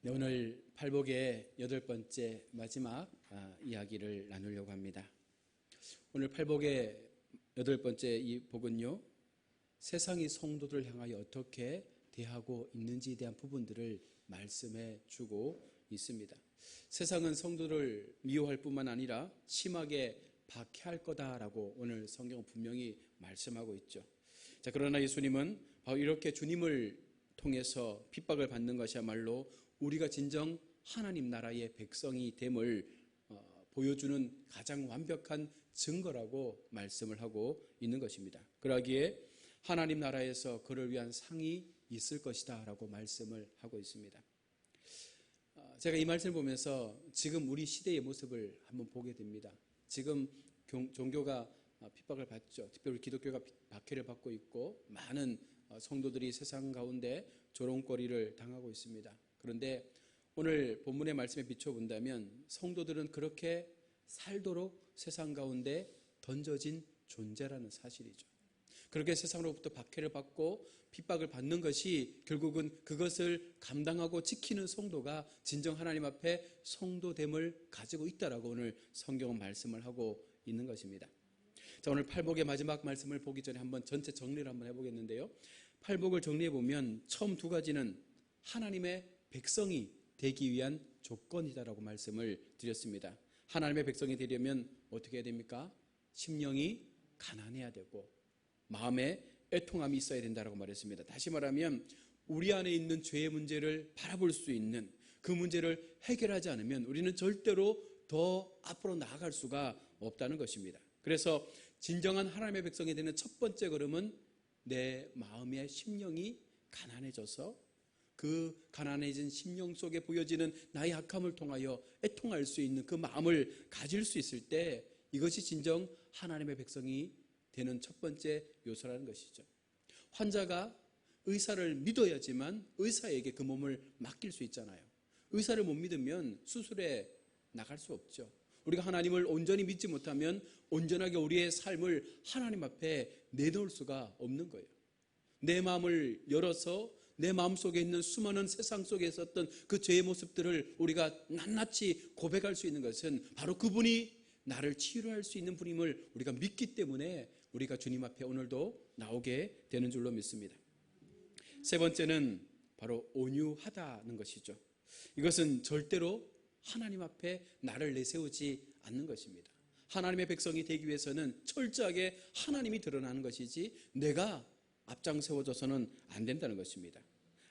네, 오늘 팔복의 8번째 마지막 이야기를 나누려고 합니다. 오늘 팔복의 8번째 이 복은요, 세상이 성도들을 향하여 어떻게 대하고 있는지에 대한 부분들을 말씀해 주고 있습니다. 세상은 성도를 미워할 뿐만 아니라 심하게 박해할 거다라고 오늘 성경은 분명히 말씀하고 있죠. 자, 그러나 예수님은 바로 이렇게 주님을 통해서 핍박을 받는 것이야말로 우리가 진정 하나님 나라의 백성이 됨을 보여주는 가장 완벽한 증거라고 말씀을 하고 있는 것입니다. 그러기에 하나님 나라에서 그를 위한 상이 있을 것이다 라고 말씀을 하고 있습니다. 제가 이 말씀을 보면서 지금 우리 시대의 모습을 한번 보게 됩니다. 지금 종교가 핍박을 받죠. 특별히 기독교가 박해를 받고 있고 많은 성도들이 세상 가운데 조롱거리를 당하고 있습니다. 그런데 오늘 본문의 말씀에 비춰본다면 성도들은 그렇게 살도록 세상 가운데 던져진 존재라는 사실이죠. 그렇게 세상으로부터 박해를 받고 핍박을 받는 것이 결국은 그것을 감당하고 지키는 성도가 진정 하나님 앞에 성도됨을 가지고 있다라고 오늘 성경은 말씀을 하고 있는 것입니다. 자, 오늘 팔복의 마지막 말씀을 보기 전에 한번 전체 정리를 한번 해보겠는데요. 팔복을 정리해 보면 처음 두 가지는 하나님의 백성이 되기 위한 조건이다라고 말씀을 드렸습니다. 하나님의 백성이 되려면 어떻게 해야 됩니까? 심령이 가난해야 되고 마음에 애통함이 있어야 된다라고 말했습니다. 다시 말하면 우리 안에 있는 죄의 문제를 바라볼 수 있는 그 문제를 해결하지 않으면 우리는 절대로 더 앞으로 나아갈 수가 없다는 것입니다. 그래서 진정한 하나님의 백성이 되는 첫 번째 걸음은 내 마음의 심령이 가난해져서 그 가난해진 심령 속에 보여지는 나의 악함을 통하여 애통할 수 있는 그 마음을 가질 수 있을 때 이것이 진정 하나님의 백성이 되는 첫 번째 요소라는 것이죠. 환자가 의사를 믿어야지만 의사에게 그 몸을 맡길 수 있잖아요. 의사를 못 믿으면 수술에 나갈 수 없죠. 우리가 하나님을 온전히 믿지 못하면 온전하게 우리의 삶을 하나님 앞에 내놓을 수가 없는 거예요. 내 마음을 열어서 내 마음속에 있는 수많은 세상 속에 있었던 그 죄의 모습들을 우리가 낱낱이 고백할 수 있는 것은 바로 그분이 나를 치유할 수 있는 분임을 우리가 믿기 때문에 우리가 주님 앞에 오늘도 나오게 되는 줄로 믿습니다. 세 번째는 바로 온유하다는 것이죠. 이것은 절대로 하나님 앞에 나를 내세우지 않는 것입니다. 하나님의 백성이 되기 위해서는 철저하게 하나님이 드러나는 것이지 내가 앞장 세워져서는 안 된다는 것입니다.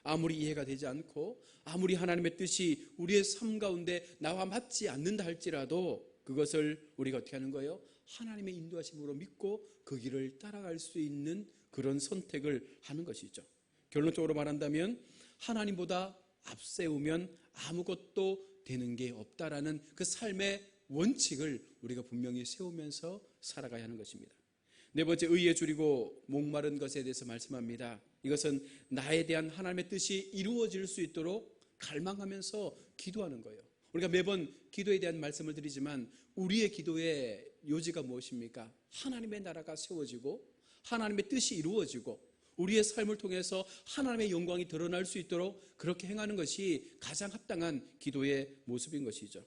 아무리 이해가 되지 않고 아무리 하나님의 뜻이 우리의 삶 가운데 나와 맞지 않는다 할지라도 그것을 우리가 어떻게 하는 거예요? 하나님의 인도하심으로 믿고 그 길을 따라갈 수 있는 그런 선택을 하는 것이죠. 결론적으로 말한다면 하나님보다 앞세우면 아무것도 되는 게 없다라는 그 삶의 원칙을 우리가 분명히 세우면서 살아가야 하는 것입니다. 네 번째, 의에 줄이고 목마른 것에 대해서 말씀합니다. 이것은 나에 대한 하나님의 뜻이 이루어질 수 있도록 갈망하면서 기도하는 거예요. 우리가 매번 기도에 대한 말씀을 드리지만 우리의 기도의 요지가 무엇입니까? 하나님의 나라가 세워지고 하나님의 뜻이 이루어지고 우리의 삶을 통해서 하나님의 영광이 드러날 수 있도록 그렇게 행하는 것이 가장 합당한 기도의 모습인 것이죠.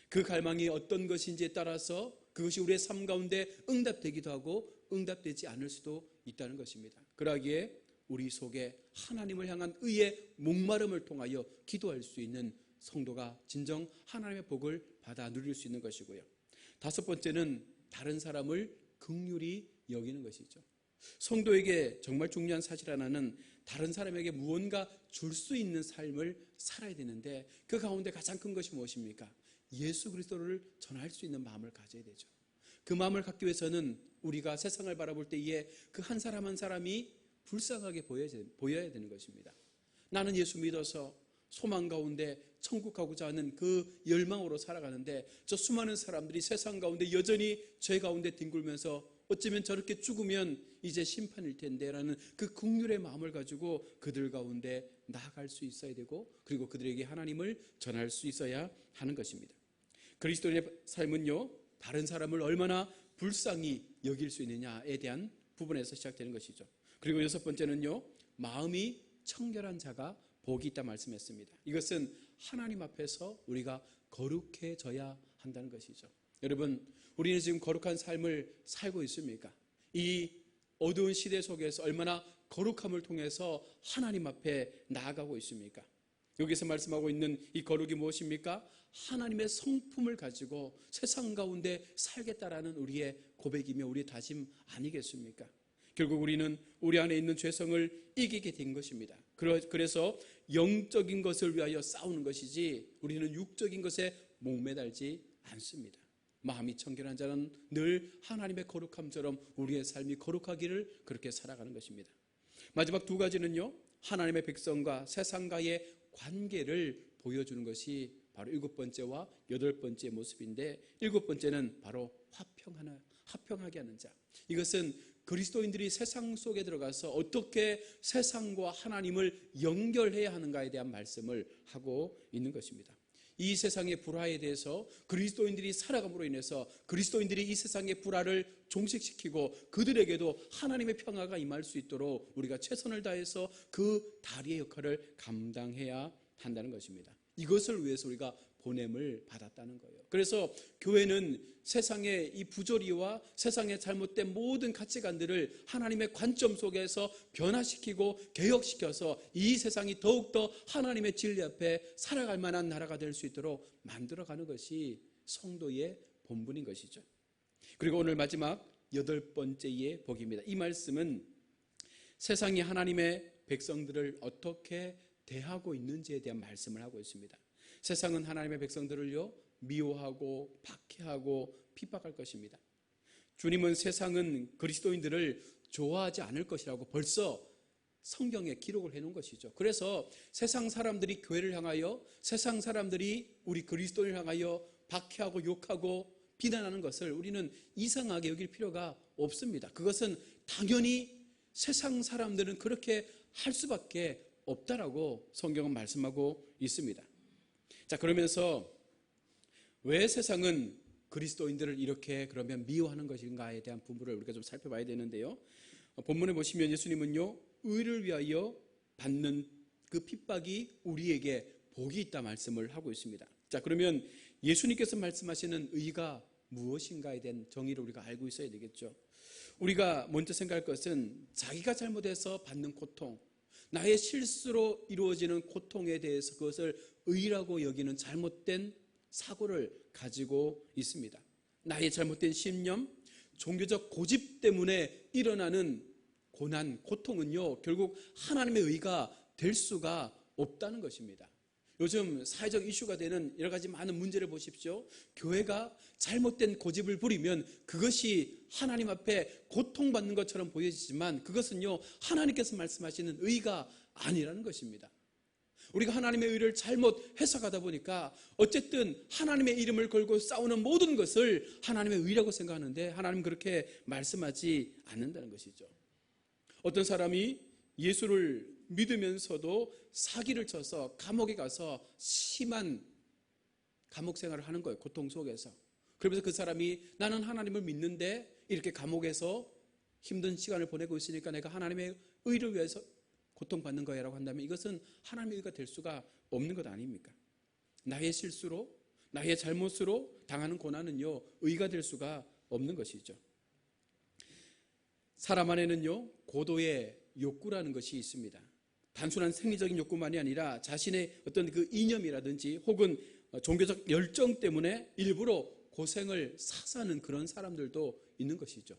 그 갈망이 어떤 것인지에 따라서 그것이 우리의 삶 가운데 응답되기도 하고 응답되지 않을 수도 있다는 것입니다. 그러기에 우리 속에 하나님을 향한 의의 목마름을 통하여 기도할 수 있는 성도가 진정 하나님의 복을 받아 누릴 수 있는 것이고요. 다섯 번째는 다른 사람을 긍휼히 여기는 것이죠. 성도에게 정말 중요한 사실 하나는 다른 사람에게 무언가 줄 수 있는 삶을 살아야 되는데 그 가운데 가장 큰 것이 무엇입니까? 예수 그리스도를 전할 수 있는 마음을 가져야 되죠. 그 마음을 갖기 위해서는 우리가 세상을 바라볼 때에 그 한 사람 한 사람이 불쌍하게 보여야 되는 것입니다. 나는 예수 믿어서 소망 가운데 천국 가고자 하는 그 열망으로 살아가는데 저 수많은 사람들이 세상 가운데 여전히 죄 가운데 뒹굴면서 어쩌면 저렇게 죽으면 이제 심판일 텐데 라는 그 긍휼의 마음을 가지고 그들 가운데 나아갈 수 있어야 되고 그리고 그들에게 하나님을 전할 수 있어야 하는 것입니다. 그리스도인의 삶은요, 다른 사람을 얼마나 불쌍히 여길 수 있느냐에 대한 부분에서 시작되는 것이죠. 그리고 여섯 번째는요, 마음이 청결한 자가 복이 있다 말씀했습니다. 이것은 하나님 앞에서 우리가 거룩해져야 한다는 것이죠. 여러분, 우리는 지금 거룩한 삶을 살고 있습니까? 이 어두운 시대 속에서 얼마나 거룩함을 통해서 하나님 앞에 나아가고 있습니까? 여기서 말씀하고 있는 이 거룩이 무엇입니까? 하나님의 성품을 가지고 세상 가운데 살겠다라는 우리의 고백이며 우리의 다짐 아니겠습니까? 결국 우리는 우리 안에 있는 죄성을 이기게 된 것입니다. 그래서 영적인 것을 위하여 싸우는 것이지 우리는 육적인 것에 목매달지 않습니다. 마음이 청결한 자는 늘 하나님의 거룩함처럼 우리의 삶이 거룩하기를 그렇게 살아가는 것입니다. 마지막 두 가지는요, 하나님의 백성과 세상과의 관계를 보여주는 것이 바로 7번째와 8번째 모습인데, 7번째는 바로 화평하게 하는 자. 이것은 그리스도인들이 세상 속에 들어가서 어떻게 세상과 하나님을 연결해야 하는가에 대한 말씀을 하고 있는 것입니다. 이 세상의 불화에 대해서 그리스도인들이 살아감으로 인해서 그리스도인들이 이 세상의 불화를 종식시키고 그들에게도 하나님의 평화가 임할 수 있도록 우리가 최선을 다해서 그 다리의 역할을 감당해야 한다는 것입니다. 이것을 위해서 우리가 보냄을 받았다는 거예요. 그래서 교회는 세상의 이 부조리와 세상의 잘못된 모든 가치관들을 하나님의 관점 속에서 변화시키고 개혁시켜서 이 세상이 더욱더 하나님의 진리 앞에 살아갈 만한 나라가 될 수 있도록 만들어가는 것이 성도의 본분인 것이죠. 그리고 오늘 마지막 8번째의 복입니다. 이 말씀은 세상이 하나님의 백성들을 어떻게 대하고 있는지에 대한 말씀을 하고 있습니다. 세상은 하나님의 백성들을요, 미워하고 박해하고 핍박할 것입니다. 주님은 세상은 그리스도인들을 좋아하지 않을 것이라고 벌써 성경에 기록을 해놓은 것이죠. 그래서 세상 사람들이 교회를 향하여, 세상 사람들이 우리 그리스도인을 향하여 박해하고 욕하고 비난하는 것을 우리는 이상하게 여길 필요가 없습니다. 그것은 당연히 세상 사람들은 그렇게 할 수밖에 없다라고 성경은 말씀하고 있습니다. 자, 그러면서 왜 세상은 그리스도인들을 이렇게 그러면 미워하는 것인가에 대한 부분을 우리가 좀 살펴봐야 되는데요. 본문에 보시면 예수님은요, 의를 위하여 받는 그 핍박이 우리에게 복이 있다 말씀을 하고 있습니다. 자, 그러면 예수님께서 말씀하시는 의가 무엇인가에 대한 정의를 우리가 알고 있어야 되겠죠. 우리가 먼저 생각할 것은 자기가 잘못해서 받는 고통, 나의 실수로 이루어지는 고통에 대해서 그것을 의라고 여기는 잘못된 사고를 가지고 있습니다. 나의 잘못된 신념, 종교적 고집 때문에 일어나는 고난, 고통은요, 결국 하나님의 의가 될 수가 없다는 것입니다. 요즘 사회적 이슈가 되는 여러 가지 많은 문제를 보십시오. 교회가 잘못된 고집을 부리면 그것이 하나님 앞에 고통받는 것처럼 보여지지만 그것은요, 하나님께서 말씀하시는 의가 아니라는 것입니다. 우리가 하나님의 의를 잘못 해석하다 보니까 어쨌든 하나님의 이름을 걸고 싸우는 모든 것을 하나님의 의라고 생각하는데 하나님은 그렇게 말씀하지 않는다는 것이죠. 어떤 사람이 예수를 믿으면서도 사기를 쳐서 감옥에 가서 심한 감옥 생활을 하는 거예요. 고통 속에서. 그러면서 그 사람이 나는 하나님을 믿는데 이렇게 감옥에서 힘든 시간을 보내고 있으니까 내가 하나님의 의를 위해서 고통받는 거야라고 한다면 이것은 하나님의 의가 될 수가 없는 것 아닙니까? 나의 실수로, 나의 잘못으로 당하는 고난은요, 의가 될 수가 없는 것이죠. 사람 안에는요, 고도의 욕구라는 것이 있습니다. 단순한 생리적인 욕구만이 아니라 자신의 어떤 그 이념이라든지 혹은 종교적 열정 때문에 일부러 고생을 사사는 그런 사람들도 있는 것이죠.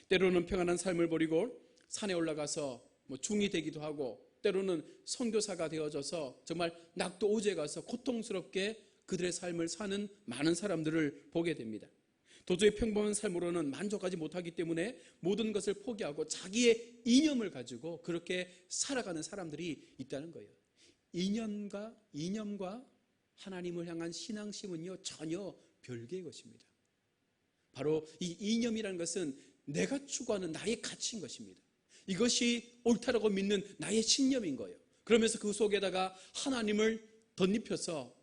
때로는 평안한 삶을 버리고 산에 올라가서 중이 되기도 하고 때로는 선교사가 되어져서 정말 낙도 오지에 가서 고통스럽게 그들의 삶을 사는 많은 사람들을 보게 됩니다. 도저히 평범한 삶으로는 만족하지 못하기 때문에 모든 것을 포기하고 자기의 이념을 가지고 그렇게 살아가는 사람들이 있다는 거예요. 이념과 하나님을 향한 신앙심은요, 전혀 별개의 것입니다. 바로 이 이념이라는 것은 내가 추구하는 나의 가치인 것입니다. 이것이 옳다라고 믿는 나의 신념인 거예요. 그러면서 그 속에다가 하나님을 덧입혀서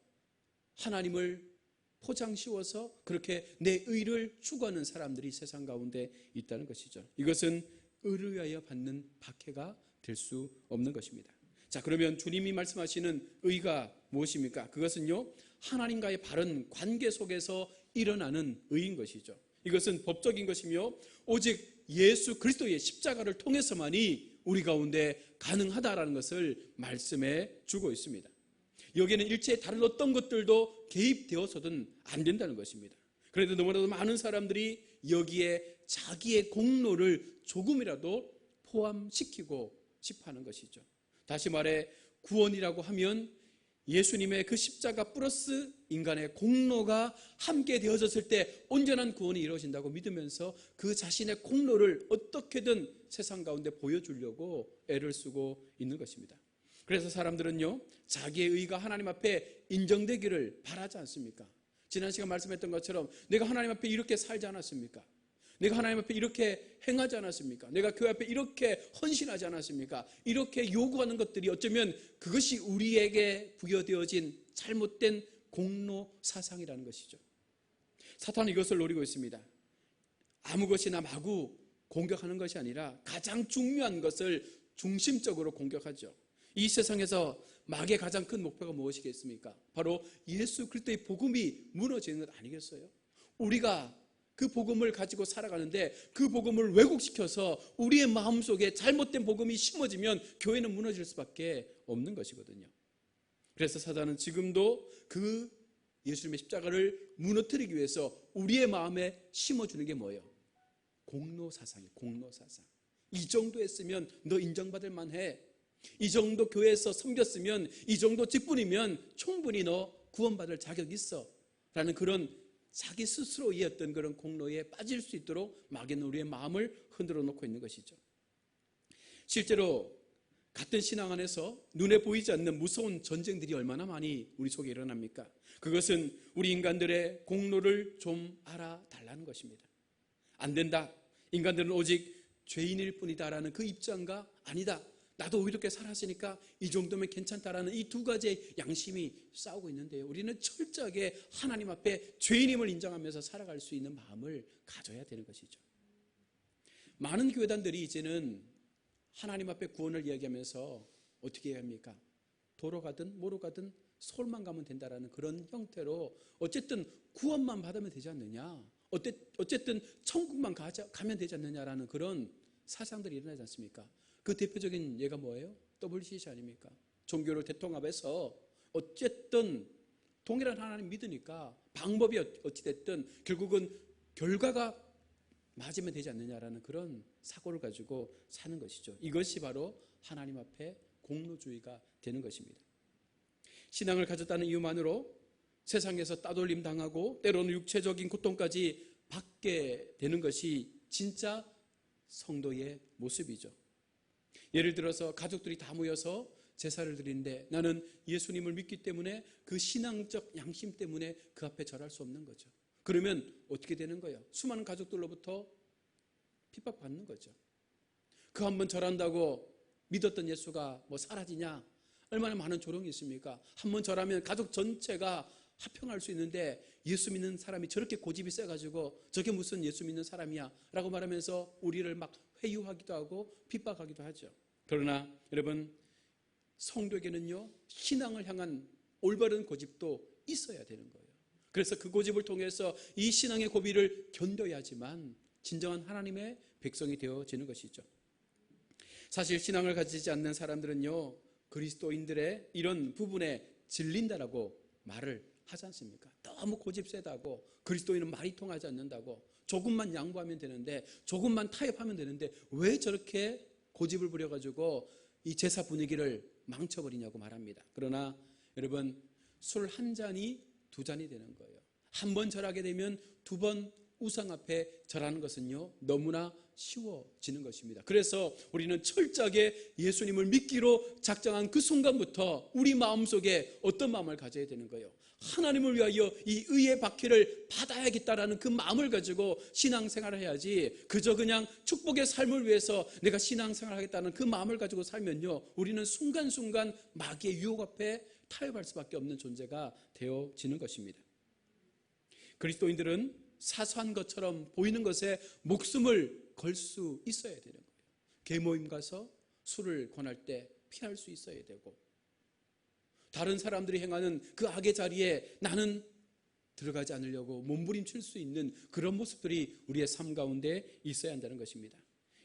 하나님을 포장 씌워서 그렇게 내 의를 추구하는 사람들이 세상 가운데 있다는 것이죠. 이것은 의를 위하여 받는 박해가 될 수 없는 것입니다. 자, 그러면 주님이 말씀하시는 의가 무엇입니까? 그것은요, 하나님과의 바른 관계 속에서 일어나는 의인 것이죠. 이것은 법적인 것이며 오직 예수 그리스도의 십자가를 통해서만이 우리 가운데 가능하다라는 것을 말씀해 주고 있습니다. 여기에는 일체의 다른 어떤 것들도 개입되어서는 안 된다는 것입니다. 그런데 너무나도 많은 사람들이 여기에 자기의 공로를 조금이라도 포함시키고 싶어 하는 것이죠. 다시 말해 구원이라고 하면 예수님의 그 십자가 플러스 인간의 공로가 함께 되어졌을 때 온전한 구원이 이루어진다고 믿으면서 그 자신의 공로를 어떻게든 세상 가운데 보여주려고 애를 쓰고 있는 것입니다. 그래서 사람들은요, 자기의 의가 하나님 앞에 인정되기를 바라지 않습니까? 지난 시간 말씀했던 것처럼 내가 하나님 앞에 이렇게 살지 않았습니까? 내가 하나님 앞에 이렇게 행하지 않았습니까? 내가 교회 앞에 이렇게 헌신하지 않았습니까? 이렇게 요구하는 것들이 어쩌면 그것이 우리에게 부여되어진 잘못된 공로 사상이라는 것이죠. 사탄은 이것을 노리고 있습니다. 아무 것이나 마구 공격하는 것이 아니라 가장 중요한 것을 중심적으로 공격하죠. 이 세상에서 마귀의 가장 큰 목표가 무엇이겠습니까? 바로 예수 그리스도의 복음이 무너지는 것 아니겠어요? 우리가 그 복음을 가지고 살아가는데 그 복음을 왜곡시켜서 우리의 마음속에 잘못된 복음이 심어지면 교회는 무너질 수밖에 없는 것이거든요. 그래서 사단은 지금도 그 예수님의 십자가를 무너뜨리기 위해서 우리의 마음에 심어주는 게 뭐예요? 공로사상이에요. 공로사상. 이 정도 했으면 너 인정받을 만해. 이 정도 교회에서 섬겼으면, 이 정도 직분이면 충분히 너 구원받을 자격이 있어 라는 그런 자기 스스로의 어떤 그런 공로에 빠질 수 있도록 마귀는 우리의 마음을 흔들어 놓고 있는 것이죠. 실제로 같은 신앙 안에서 눈에 보이지 않는 무서운 전쟁들이 얼마나 많이 우리 속에 일어납니까? 그것은 우리 인간들의 공로를 좀 알아달라는 것입니다. 안 된다. 인간들은 오직 죄인일 뿐이다라는 그 입장과 아니다. 나도 이렇게 살았으니까 이 정도면 괜찮다라는 이 두 가지의 양심이 싸우고 있는데요. 우리는 철저하게 하나님 앞에 죄인임을 인정하면서 살아갈 수 있는 마음을 가져야 되는 것이죠. 많은 교회단들이 이제는 하나님 앞에 구원을 이야기하면서 어떻게 해야 합니까? 도로 가든 뭐로 가든 서울만 가면 된다라는 그런 형태로 어쨌든 구원만 받으면 되지 않느냐, 어쨌든 천국만 가면 되지 않느냐라는 그런 사상들이 일어나지 않습니까? 그 대표적인 예가 뭐예요? WCC 아닙니까? 종교를 대통합해서 어쨌든 동일한 하나님 믿으니까 방법이 어찌됐든 결국은 결과가 맞으면 되지 않느냐라는 그런 사고를 가지고 사는 것이죠. 이것이 바로 하나님 앞에 공로주의가 되는 것입니다. 신앙을 가졌다는 이유만으로 세상에서 따돌림 당하고 때로는 육체적인 고통까지 받게 되는 것이 진짜 성도의 모습이죠. 예를 들어서 가족들이 다 모여서 제사를 드리는데 나는 예수님을 믿기 때문에 그 신앙적 양심 때문에 그 앞에 절할 수 없는 거죠. 그러면 어떻게 되는 거예요? 수많은 가족들로부터 핍박받는 거죠. 그 한 번 절한다고 믿었던 예수가 뭐 사라지냐? 얼마나 많은 조롱이 있습니까? 한 번 절하면 가족 전체가 합평할 수 있는데 예수 믿는 사람이 저렇게 고집이 세가지고 저게 무슨 예수 믿는 사람이야 라고 말하면서 우리를 막 회유하기도 하고 핍박하기도 하죠. 그러나 여러분, 성도에게는요 신앙을 향한 올바른 고집도 있어야 되는 거예요. 그래서 그 고집을 통해서 이 신앙의 고비를 견뎌야지만 진정한 하나님의 백성이 되어지는 것이죠. 사실 신앙을 가지지 않는 사람들은요 그리스도인들의 이런 부분에 질린다라고 말을 하지 않습니까? 너무 고집 세다고, 그리스도인은 말이 통하지 않는다고, 조금만 양보하면 되는데, 조금만 타협하면 되는데 왜 저렇게 고집을 부려가지고 이 제사 분위기를 망쳐버리냐고 말합니다. 그러나 여러분, 술 한 잔이 두 잔이 되는 거예요. 한 번 절하게 되면 두 번 우상 앞에 절하는 것은요 너무나 쉬워지는 것입니다. 그래서 우리는 철저하게 예수님을 믿기로 작정한 그 순간부터 우리 마음속에 어떤 마음을 가져야 되는 거예요? 하나님을 위하여 이 의의 박해를 받아야겠다라는 그 마음을 가지고 신앙생활을 해야지, 그저 그냥 축복의 삶을 위해서 내가 신앙생활을 하겠다는 그 마음을 가지고 살면요 우리는 순간순간 마귀의 유혹 앞에 타협할 수밖에 없는 존재가 되어지는 것입니다. 그리스도인들은 사소한 것처럼 보이는 것에 목숨을 걸 수 있어야 되는 거예요. 계모임 가서 술을 권할 때 피할 수 있어야 되고, 다른 사람들이 행하는 그 악의 자리에 나는 들어가지 않으려고 몸부림칠 수 있는 그런 모습들이 우리의 삶 가운데 있어야 한다는 것입니다.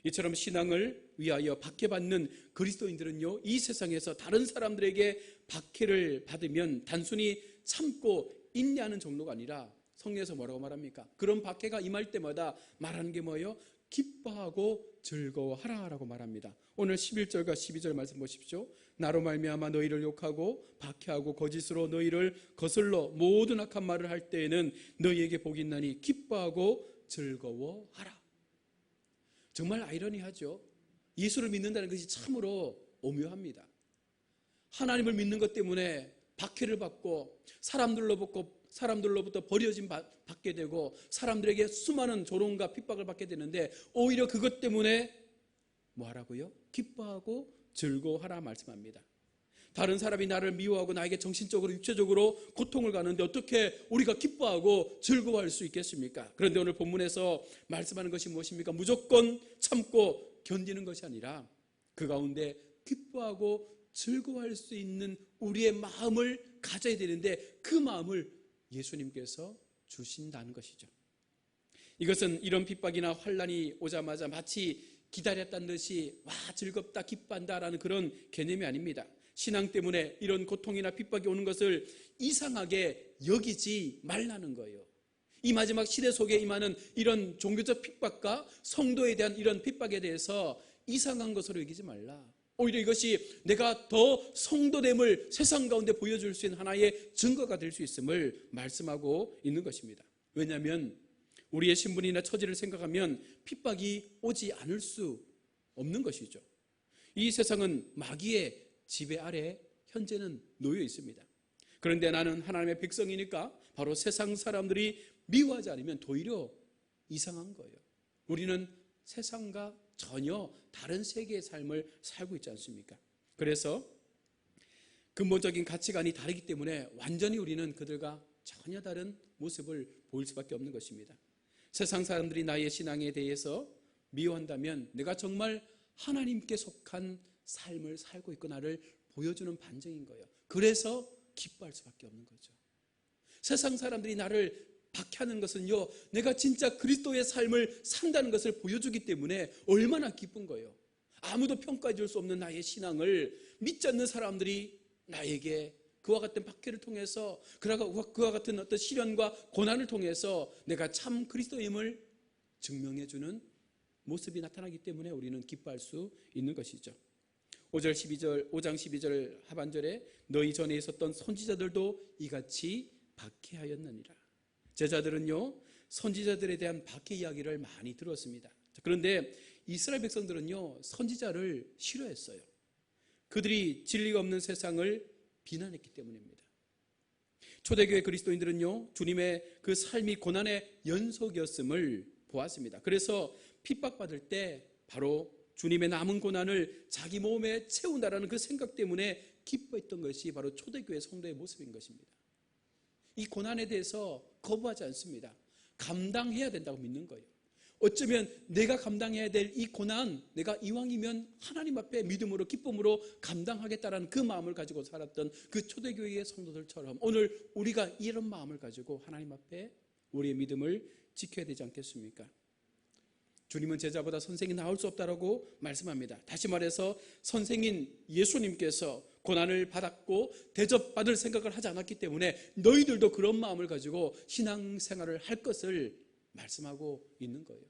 이처럼 신앙을 위하여 박해받는 그리스도인들은요, 이 세상에서 다른 사람들에게 박해를 받으면 단순히 참고 인내하는 정도가 아니라 성경에서 뭐라고 말합니까? 그런 박해가 임할 때마다 말하는 게 뭐예요? 기뻐하고 즐거워하라라고 말합니다. 오늘 11절과 12절 말씀 보십시오. 나로 말미암아 너희를 욕하고 박해하고 거짓으로 너희를 거슬러 모든 악한 말을 할 때에는 너희에게 복이 있나니 기뻐하고 즐거워하라. 정말 아이러니하죠. 예수를 믿는다는 것이 참으로 오묘합니다. 하나님을 믿는 것 때문에 박해를 받고 사람들로부터 버려짐 받게 되고 사람들에게 수많은 조롱과 핍박을 받게 되는데, 오히려 그것 때문에 뭐 하라고요? 기뻐하고 즐거워하라 말씀합니다. 다른 사람이 나를 미워하고 나에게 정신적으로 육체적으로 고통을 가는데 어떻게 우리가 기뻐하고 즐거워할 수 있겠습니까? 그런데 오늘 본문에서 말씀하는 것이 무엇입니까? 무조건 참고 견디는 것이 아니라 그 가운데 기뻐하고 즐거워할 수 있는 우리의 마음을 가져야 되는데, 그 마음을 예수님께서 주신다는 것이죠. 이것은 이런 핍박이나 환난이 오자마자 마치 기다렸다는 듯이 와 즐겁다 기뻐한다라는 그런 개념이 아닙니다. 신앙 때문에 이런 고통이나 핍박이 오는 것을 이상하게 여기지 말라는 거예요. 이 마지막 시대 속에 임하는 이런 종교적 핍박과 성도에 대한 이런 핍박에 대해서 이상한 것으로 여기지 말라. 오히려 이것이 내가 더 성도됨을 세상 가운데 보여줄 수 있는 하나의 증거가 될 수 있음을 말씀하고 있는 것입니다. 왜냐하면 우리의 신분이나 처지를 생각하면 핍박이 오지 않을 수 없는 것이죠. 이 세상은 마귀의 지배 아래 현재는 놓여 있습니다. 그런데 나는 하나님의 백성이니까 바로 세상 사람들이 미워하지 않으면 오히려 이상한 거예요. 우리는 세상과 전혀 다른 세계의 삶을 살고 있지 않습니까? 그래서 근본적인 가치관이 다르기 때문에 완전히 우리는 그들과 전혀 다른 모습을 보일 수밖에 없는 것입니다. 세상 사람들이 나의 신앙에 대해서 미워한다면 내가 정말 하나님께 속한 삶을 살고 있구나를 보여주는 반증인 거예요. 그래서 기뻐할 수밖에 없는 거죠. 세상 사람들이 나를 박해하는 것은요, 내가 진짜 그리스도의 삶을 산다는 것을 보여주기 때문에 얼마나 기쁜 거예요. 아무도 평가해 줄 수 없는 나의 신앙을 믿지 않는 사람들이 나에게 그와 같은 박해를 통해서, 그와 같은 어떤 시련과 고난을 통해서 내가 참 그리스도임을 증명해 주는 모습이 나타나기 때문에 우리는 기뻐할 수 있는 것이죠. 5장 12절 하반절에 너희 전에 있었던 선지자들도 이같이 박해하였느니라. 제자들은요, 선지자들에 대한 박해 이야기를 많이 들었습니다. 그런데 이스라엘 백성들은요, 선지자를 싫어했어요. 그들이 진리가 없는 세상을 비난했기 때문입니다. 초대교회 그리스도인들은요, 주님의 그 삶이 고난의 연속이었음을 보았습니다. 그래서 핍박받을 때 바로 주님의 남은 고난을 자기 몸에 채운다라는 그 생각 때문에 기뻐했던 것이 바로 초대교회 성도의 모습인 것입니다. 이 고난에 대해서 거부하지 않습니다. 감당해야 된다고 믿는 거예요. 어쩌면 내가 감당해야 될 이 고난, 내가 이왕이면 하나님 앞에 믿음으로 기쁨으로 감당하겠다라는 그 마음을 가지고 살았던 그 초대교회의 성도들처럼 오늘 우리가 이런 마음을 가지고 하나님 앞에 우리의 믿음을 지켜야 되지 않겠습니까? 주님은 제자보다 선생이 나을 수 없다라고 말씀합니다. 다시 말해서 선생인 예수님께서 고난을 받았고 대접받을 생각을 하지 않았기 때문에 너희들도 그런 마음을 가지고 신앙생활을 할 것을 말씀하고 있는 거예요.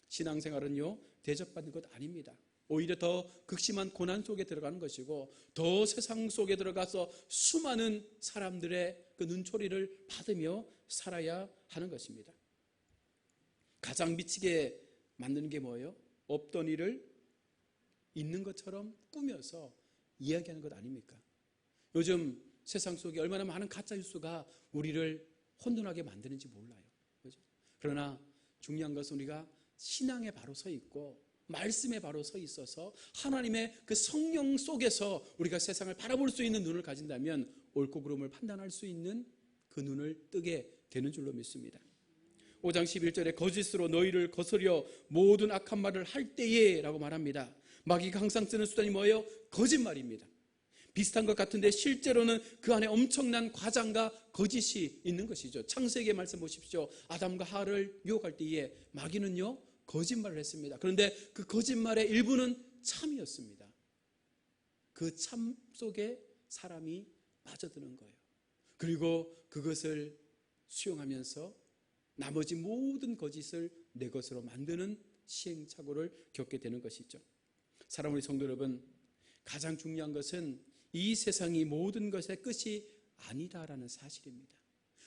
신앙생활은요, 대접받는 것 아닙니다. 오히려 더 극심한 고난 속에 들어가는 것이고 더 세상 속에 들어가서 수많은 사람들의 그 눈초리를 받으며 살아야 하는 것입니다. 가장 미치게 만드는 게 뭐예요? 없던 일을 있는 것처럼 꾸며서 이야기하는 것 아닙니까? 요즘 세상 속에 얼마나 많은 가짜 뉴스가 우리를 혼돈하게 만드는지 몰라요. 그렇죠? 그러나 중요한 것은 우리가 신앙에 바로 서 있고 말씀에 바로 서 있어서 하나님의 그 성령 속에서 우리가 세상을 바라볼 수 있는 눈을 가진다면 옳고 그름을 판단할 수 있는 그 눈을 뜨게 되는 줄로 믿습니다. 5장 11절에 거짓으로 너희를 거스려 모든 악한 말을 할 때에 라고 말합니다. 마귀가 항상 쓰는 수단이 뭐예요? 거짓말입니다. 비슷한 것 같은데 실제로는 그 안에 엄청난 과장과 거짓이 있는 것이죠. 창세기의 말씀 보십시오. 아담과 하와를 유혹할 때에 마귀는요 거짓말을 했습니다. 그런데 그 거짓말의 일부는 참이었습니다. 그 참 속에 사람이 빠져드는 거예요. 그리고 그것을 수용하면서 나머지 모든 거짓을 내 것으로 만드는 시행착오를 겪게 되는 것이죠. 사랑하는 우리 성도 여러분, 가장 중요한 것은 이 세상이 모든 것의 끝이 아니다라는 사실입니다.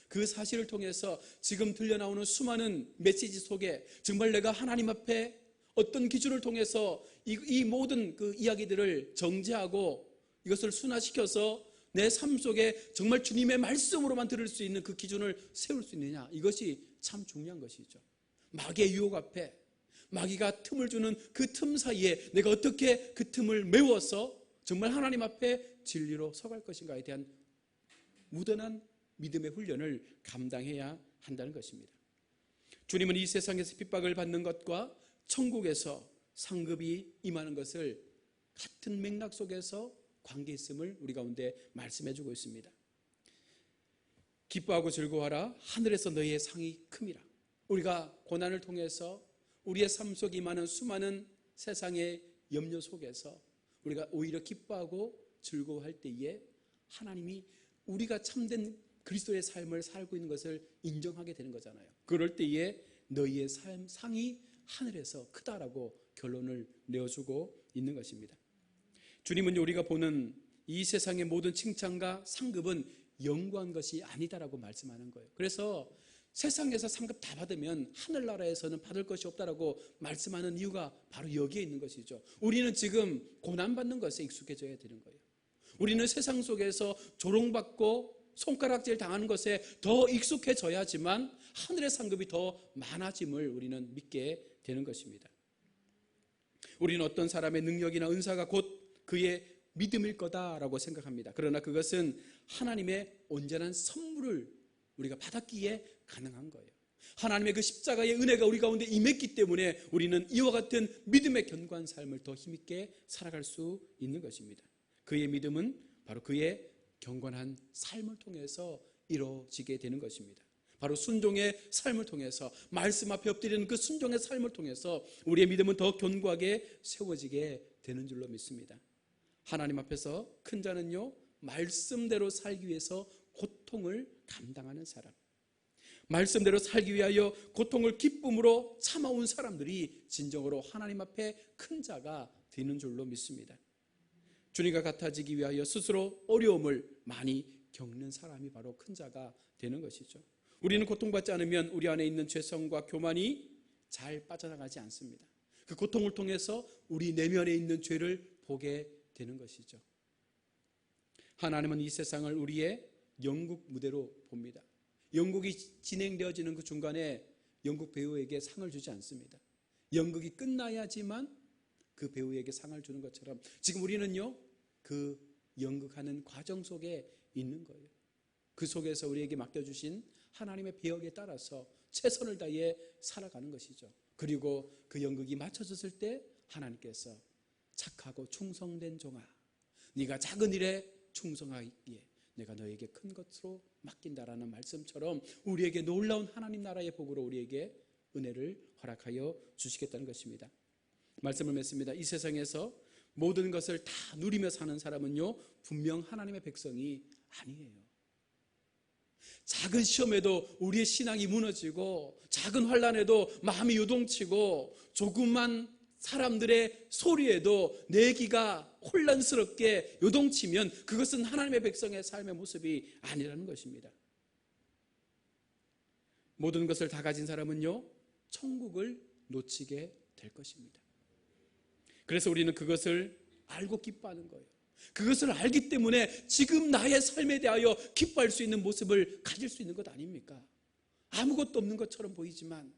그 사실을 통해서 지금 들려나오는 수많은 메시지 속에 정말 내가 하나님 앞에 어떤 기준을 통해서 이 모든 그 이야기들을 정죄하고 이것을 순화시켜서 내 삶 속에 정말 주님의 말씀으로만 들을 수 있는 그 기준을 세울 수 있느냐, 이것이 참 중요한 것이죠. 마귀의 유혹 앞에 마귀가 틈을 주는 그 틈 사이에 내가 어떻게 그 틈을 메워서 정말 하나님 앞에 진리로 서갈 것인가에 대한 무던한 믿음의 훈련을 감당해야 한다는 것입니다. 주님은 이 세상에서 핍박을 받는 것과 천국에서 상급이 임하는 것을 같은 맥락 속에서 관계 있음을 우리 가운데 말씀해 주고 있습니다. 기뻐하고 즐거워하라, 하늘에서 너희의 상이 큼이라. 우리가 고난을 통해서 우리의 삶 속에 임하는 수많은 세상의 염려 속에서 우리가 오히려 기뻐하고 즐거워할 때에 하나님이 우리가 참된 그리스도의 삶을 살고 있는 것을 인정하게 되는 거잖아요. 그럴 때에 너희의 삶 상이 하늘에서 크다라고 결론을 내어주고 있는 것입니다. 주님은 우리가 보는 이 세상의 모든 칭찬과 상급은 영구한 것이 아니다라고 말씀하는 거예요. 그래서 세상에서 상급 다 받으면 하늘나라에서는 받을 것이 없다라고 말씀하는 이유가 바로 여기에 있는 것이죠. 우리는 지금 고난받는 것에 익숙해져야 되는 거예요. 우리는 세상 속에서 조롱받고 손가락질 당하는 것에 더 익숙해져야지만 하늘의 상급이 더 많아짐을 우리는 믿게 되는 것입니다. 우리는 어떤 사람의 능력이나 은사가 곧 그의 믿음일 거다라고 생각합니다. 그러나 그것은 하나님의 온전한 선물을 우리가 받았기에 가능한 거예요. 하나님의 그 십자가의 은혜가 우리 가운데 임했기 때문에 우리는 이와 같은 믿음의 견고한 삶을 더 힘있게 살아갈 수 있는 것입니다. 그의 믿음은 바로 그의 경건한 삶을 통해서 이루어지게 되는 것입니다. 바로 순종의 삶을 통해서, 말씀 앞에 엎드리는 그 순종의 삶을 통해서 우리의 믿음은 더 견고하게 세워지게 되는 줄로 믿습니다. 하나님 앞에서 큰 자는요, 말씀대로 살기 위해서 고통을 감당하는 사람, 말씀대로 살기 위하여 고통을 기쁨으로 참아온 사람들이 진정으로 하나님 앞에 큰 자가 되는 줄로 믿습니다. 주님과 같아지기 위하여 스스로 어려움을 많이 겪는 사람이 바로 큰 자가 되는 것이죠. 우리는 고통받지 않으면 우리 안에 있는 죄성과 교만이 잘 빠져나가지 않습니다. 그 고통을 통해서 우리 내면에 있는 죄를 보게 되는 것이죠. 하나님은 이 세상을 우리의 연극 무대로 봅니다. 연극이 진행되어지는 그 중간에 연극 배우에게 상을 주지 않습니다. 연극이 끝나야지만 그 배우에게 상을 주는 것처럼 지금 우리는요, 그 연극하는 과정 속에 있는 거예요. 그 속에서 우리에게 맡겨주신 하나님의 배역에 따라서 최선을 다해 살아가는 것이죠. 그리고 그 연극이 마쳐졌을 때 하나님께서 착하고 충성된 종아, 네가 작은 일에 충성하기에 내가 너에게 큰 것으로 맡긴다라는 말씀처럼 우리에게 놀라운 하나님 나라의 복으로 우리에게 은혜를 허락하여 주시겠다는 것입니다. 말씀을 맺습니다. 이 세상에서 모든 것을 다 누리며 사는 사람은요, 분명 하나님의 백성이 아니에요. 작은 시험에도 우리의 신앙이 무너지고, 작은 환난에도 마음이 요동치고, 조그만 사람들의 소리에도 내 귀가 혼란스럽게 요동치면 그것은 하나님의 백성의 삶의 모습이 아니라는 것입니다. 모든 것을 다 가진 사람은요, 천국을 놓치게 될 것입니다. 그래서 우리는 그것을 알고 기뻐하는 거예요. 그것을 알기 때문에 지금 나의 삶에 대하여 기뻐할 수 있는 모습을 가질 수 있는 것 아닙니까? 아무것도 없는 것처럼 보이지만,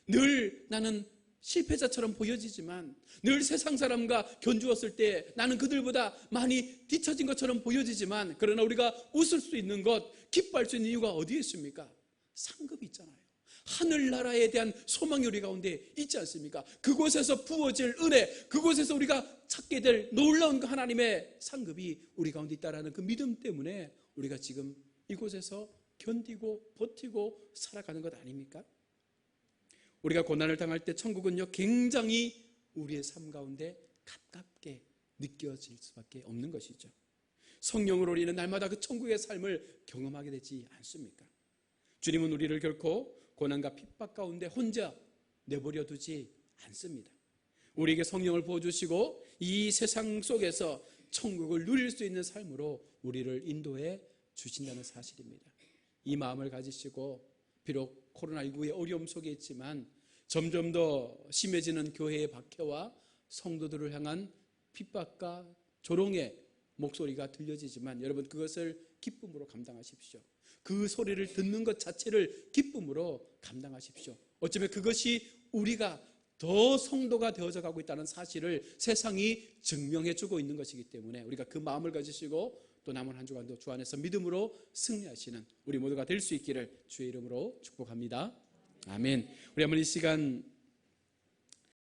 늘 나는 실패자처럼 보여지지만, 늘 세상 사람과 견주었을 때 나는 그들보다 많이 뒤처진 것처럼 보여지지만, 그러나 우리가 웃을 수 있는 것, 기뻐할 수 있는 이유가 어디에 있습니까? 상급이 있잖아요. 하늘나라에 대한 소망이 우리 가운데 있지 않습니까? 그곳에서 부어질 은혜, 그곳에서 우리가 찾게 될 놀라운 그 하나님의 상급이 우리 가운데 있다는 그 믿음 때문에 우리가 지금 이곳에서 견디고 버티고 살아가는 것 아닙니까? 우리가 고난을 당할 때 천국은요, 굉장히 우리의 삶 가운데 가깝게 느껴질 수밖에 없는 것이죠. 성령으로 우리는 날마다 그 천국의 삶을 경험하게 되지 않습니까? 주님은 우리를 결코 고난과 핍박 가운데 혼자 내버려 두지 않습니다. 우리에게 성령을 부어주시고 이 세상 속에서 천국을 누릴 수 있는 삶으로 우리를 인도해 주신다는 사실입니다. 이 마음을 가지시고 비록 코로나19의 어려움 속에 있지만 점점 더 심해지는 교회의 박해와 성도들을 향한 핍박과 조롱의 목소리가 들려지지만 여러분, 그것을 기쁨으로 감당하십시오. 그 소리를 듣는 것 자체를 기쁨으로 감당하십시오. 어쩌면 그것이 우리가 더 성도가 되어져 가고 있다는 사실을 세상이 증명해 주고 있는 것이기 때문에 우리가 그 마음을 가지시고 또 남은 한 주간도 주 안에서 믿음으로 승리하시는 우리 모두가 될 수 있기를 주의 이름으로 축복합니다. 아멘. 우리 한번 이 시간